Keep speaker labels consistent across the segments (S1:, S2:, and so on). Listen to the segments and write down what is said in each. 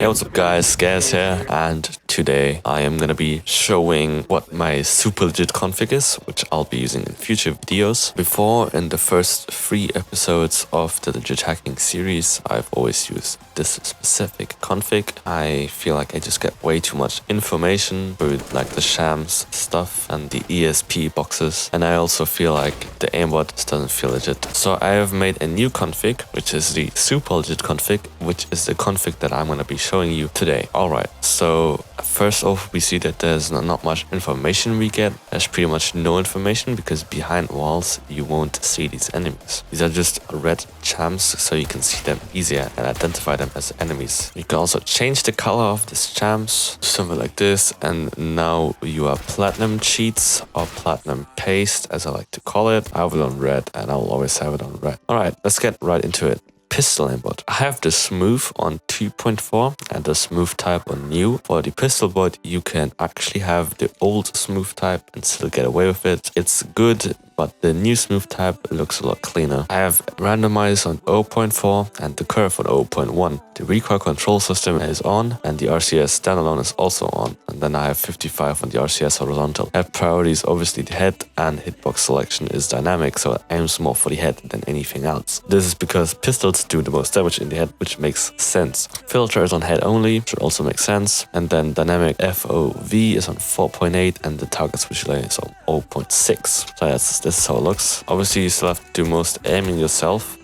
S1: Hey, what's up guys, Gaz here, and today I am gonna be showing what my super legit config is, which I'll be using in future videos. Before, in the first 3 episodes of the legit hacking series, I've always used this specific config. I feel like I just get way too much information through like the shams stuff and the ESP boxes, and I also feel like the aimbot just doesn't feel legit. So I have made a new config, which is the super legit config, which is the config that I'm gonna be showing you today. Alright, so first off, we see that there's not much information we get. There's pretty much no information because behind walls you won't see these enemies. These are just red chams, so you can see them easier and identify them as enemies. You can also change the color of these chams, something like this, and now you are platinum cheats or platinum paste, as I like to call it. I have it on red and I'll always have it on red. Alright, let's get right into it. Pistol aimbot. I have the smooth on 2.4 and the smooth type on new. For the pistol bot, you can actually have the old smooth type and still get away with it. It's good, but the new smooth type looks a lot cleaner. I have randomize on 0.4 and the curve on 0.1. The recoil control system is on and the RCS standalone is also on. And then I have 55 on the RCS horizontal. Head priority is obviously the head, and hitbox selection is dynamic, so it aims more for the head than anything else. This is because pistols do the most damage in the head, which makes sense. Filter is on head only, should also make sense. And then dynamic FOV is on 4.8 and the target switch delay is on 0.6. So this is how it looks. Obviously you still have to do most aiming yourself,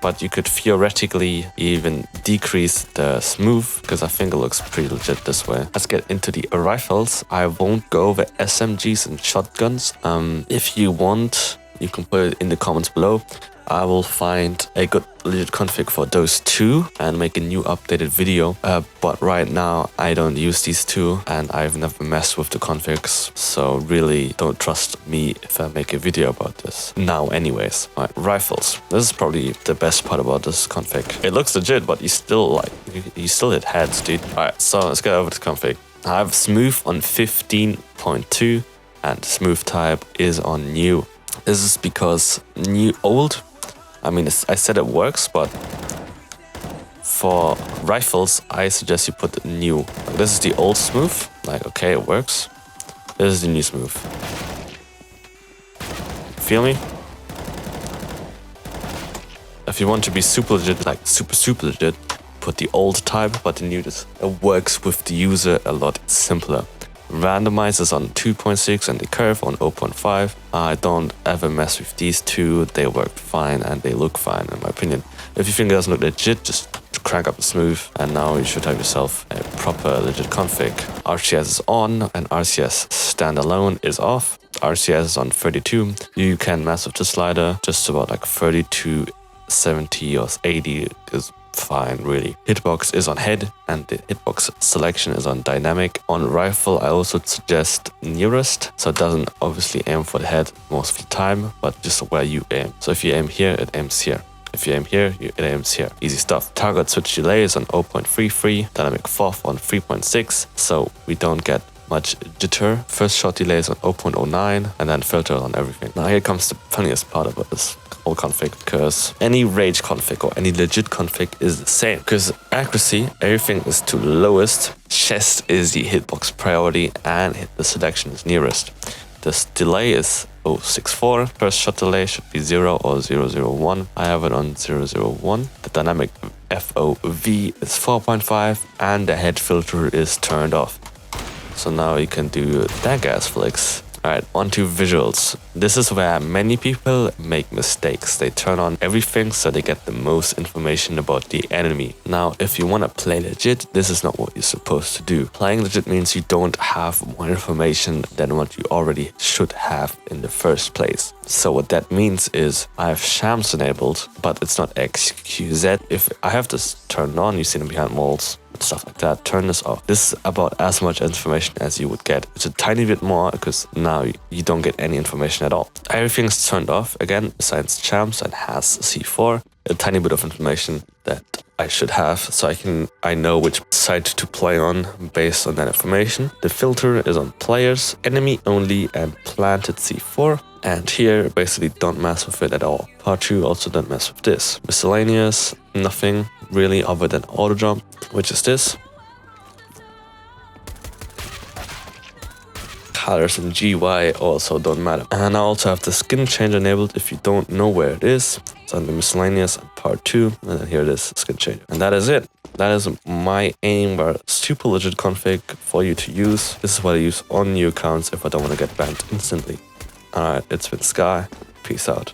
S1: but you could theoretically even decrease the smooth, because I think it looks pretty legit this way. Let's get into the rifles. I won't go over SMGs and shotguns. If you want, you can put it in the comments below. I will find a good legit config for those two and make a new updated video. But right now I don't use these two and I've never messed with the configs, so really don't trust me if I make a video about this now anyways. Alright, rifles. This is probably the best part about this config. It looks legit, but you still hit heads, dude. Alright, so let's get over to the config. I have smooth on 15.2 and smooth type is on new. This is because old, I mean, I said it works, but for rifles, I suggest you put new. Like, this is the old smooth. Like, okay, it works. This is the new smooth. Feel me? If you want to be super legit, like super legit, put the old type, but the new just works with the user a lot simpler. Randomize is on 2.6 and the curve on 0.5. I don't ever mess with these two. They work fine and they look fine in my opinion. If you think it doesn't look legit, just crank up the smooth and now you should have yourself a proper legit config. RCS is on and RCS standalone is off. RCS is on 32. You can mess with the slider just about like 32, 70 or 80 is fine, really. Hitbox is on head and the hitbox selection is on dynamic. On rifle, I also suggest nearest, so it doesn't obviously aim for the head most of the time, but just where you aim. So if you aim here, it aims here. If you aim here, it aims here. Easy stuff. Target switch delay is on 0.33, dynamic FOV on 3.6, so we don't get much jitter. First shot delay is on 0.09 and then filter on everything. Now here comes the funniest part about this whole config, because any rage config or any legit config is the same, because accuracy, everything is to lowest, chest is the hitbox priority, and the selection is nearest. This delay is 0.64, first shot delay should be 0 or 0.01. I have it on 0.01. The dynamic FOV is 4.5 and the head filter is turned off. So now you can do dank ass flicks. Alright, on to visuals. This is where many people make mistakes. They turn on everything so they get the most information about the enemy. Now, if you want to play legit, this is not what you're supposed to do. Playing legit means you don't have more information than what you already should have in the first place. So what that means is I have shams enabled, but it's not XQZ. If I have this turned on, you see them behind walls, stuff like that, turn this off. This is about as much information as you would get. It's a tiny bit more because now you don't get any information at all. Everything's turned off again besides chams and has C4. A tiny bit of information that I should have, so I know which side to play on based on that information. The filter is on players, enemy only, and planted C4. And here, basically don't mess with it at all. Part 2 also don't mess with this. Miscellaneous, nothing. really other than auto jump, which is this. Colors and GY also don't matter. And I also have the skin change enabled if you don't know where it is. It's under miscellaneous part 2, and then here it is, skin change. And that is it. That is my Aimware super legit config for you to use. This is what I use on new accounts if I don't want to get banned instantly. Alright, it's been Sky. Peace out.